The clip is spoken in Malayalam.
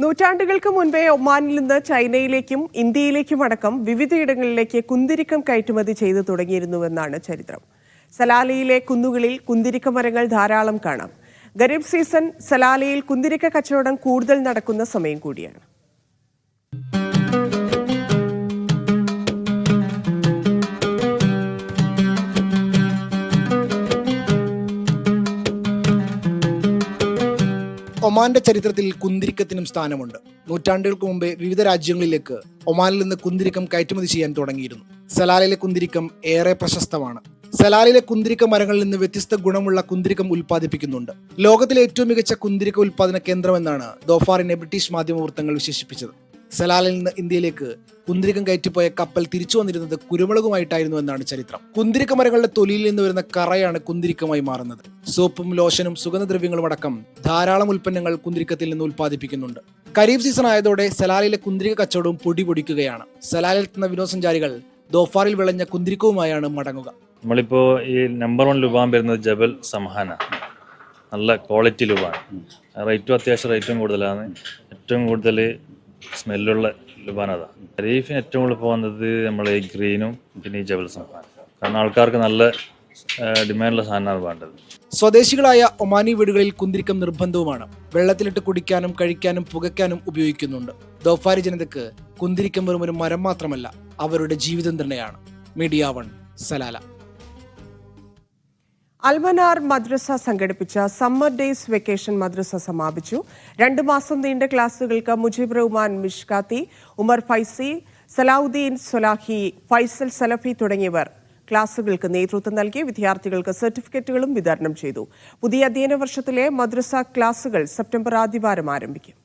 നൂറ്റാണ്ടുകൾക്ക് മുൻപേ ഒമാനിൽ നിന്ന് ചൈനയിലേക്കും ഇന്ത്യയിലേക്കും അടക്കം വിവിധയിടങ്ങളിലേക്ക് കുന്തിരിക്കം കയറ്റുമതി ചെയ്തു തുടങ്ങിയിരുന്നുവെന്നാണ് ചരിത്രം. സലാലയിലെ കുന്നുകളിൽ കുന്തിരിക്ക മരങ്ങൾ ധാരാളം കാണാം. ഖരീഫ് സീസൺ സലാലയിൽ കുന്തിരിക്ക കച്ചവടം കൂടുതൽ നടക്കുന്ന സമയം കൂടിയാണ്. ഒമാന്റെ ചരിത്രത്തിൽ കുന്തിരിക്കത്തിനും സ്ഥാനമുണ്ട്. നൂറ്റാണ്ടുകൾക്ക് മുമ്പേ വിവിധ രാജ്യങ്ങളിലേക്ക് ഒമാനിൽ നിന്ന് കുന്തിരിക്കം കയറ്റുമതി ചെയ്യാൻ തുടങ്ങിയിരുന്നു. സലാലയിലെ കുന്തിരിക്കം ഏറെ പ്രശസ്തമാണ്. സലാലയിലെ കുന്തിരിക്ക മരങ്ങളിൽ നിന്ന് വ്യത്യസ്ത ഗുണമുള്ള കുന്തിരിക്കം ഉൽപ്പാദിപ്പിക്കുന്നുണ്ട്. ലോകത്തിലെ ഏറ്റവും മികച്ച കുന്തിരിക്ക ഉൽപ്പാദന കേന്ദ്രമെന്നാണ് ധോഫാറിനെ ബ്രിട്ടീഷ് മാധ്യമവൃത്തങ്ങൾ വിശേഷിപ്പിച്ചത്. സലാലയിൽ നിന്ന് ഇന്ത്യയിലേക്ക് കുന്തിരിക്കം കയറ്റിപ്പോയ കപ്പൽ തിരിച്ചു വന്നിരുന്നത് കുരുമുളകുമായിട്ടായിരുന്നു എന്നാണ് ചരിത്രം. കുന്തിരിക്ക മരങ്ങളുടെ തൊലിയിൽ നിന്ന് വരുന്ന കറയാണ് കുന്തിരിക്കമായി മാറുന്നത്. സോപ്പും ലോഷനും സുഗന്ധദ്രവ്യങ്ങളും അടക്കം ധാരാളം ഉൽപ്പന്നങ്ങൾ കുന്തിരിക്കത്തിൽ നിന്ന് ഉൽപ്പാദിപ്പിക്കുന്നുണ്ട്. ഖരീഫ് സീസൺ ആയതോടെ സലാലയിലെ കുന്തിരിക്ക കച്ചവടവും പൊടിപൊടിക്കുകയാണ്. സലാലയിലെത്തുന്ന വിനോദസഞ്ചാരികൾ ധോഫാറിൽ വിളഞ്ഞ കുന്തിരിക്കവുമായാണ് മടങ്ങുക. നമ്മളിപ്പോൾ ഈ നമ്പർ 1 ലുബാൻ വരുന്നത് ജബൽ സമഹാന, നല്ല ക്വാളിറ്റി ലുബാൻ. റേറ്റും അത്യാവശ്യം റേറ്റും കൂടുതലാണ്. ഏറ്റവും കൂടുതൽ സ്മെല്ലുള്ള ലുബാൻ അതാണ്. ഖരീഫിന് ഏറ്റവും കൂടുതൽ പോകുന്നത് നമ്മൾ ഈ ഗ്രീനും പിന്നെ ഈ ജബൽ സമഹാന, കാരണം ആൾക്കാർക്ക് നല്ല ഡിമാൻഡുള്ള സാധനമാണ് വേണ്ടത്. സ്വദേശികളായ ഒമാനി വീടുകളിൽ കുന്തിരിക്കം നിർബന്ധവുമാണ്. വെള്ളത്തിലിട്ട് കുടിക്കാനും കഴിക്കാനും പുകയ്ക്കാനും ഉപയോഗിക്കുന്നുണ്ട്. ധോഫാരി ജനതയ്ക്ക് കുന്തിരിക്കം വെറും ഒരു മരം മാത്രമല്ല, അവരുടെ ജീവിതം തന്നെയാണ്. Media 1 Salalah. അൽമനാർ മദ്രസ സംഘടിപ്പിച്ച സമ്മർ ഡേയ്സ് വെക്കേഷൻ മദ്രസ സമാപിച്ചു. 2 മാസം നീണ്ട ക്ലാസുകൾക്ക് മുജീബ് റഹ്മാൻ മിഷ്കാത്തി, ഉമർ ഫൈസി, സലാഹുദ്ദീൻ സൊലാഹി, ഫൈസൽ സലഫി തുടങ്ങിയവർ ക്ലാസുകൾക്ക് നേതൃത്വം നൽകി. വിദ്യാർത്ഥികൾക്ക് സർട്ടിഫിക്കറ്റുകളും വിതരണം ചെയ്തു. പുതിയ അധ്യയന വർഷത്തിലെ മദ്രസ ക്ലാസുകൾ സെപ്റ്റംബർ ആദ്യവാരം ആരംഭിക്കും.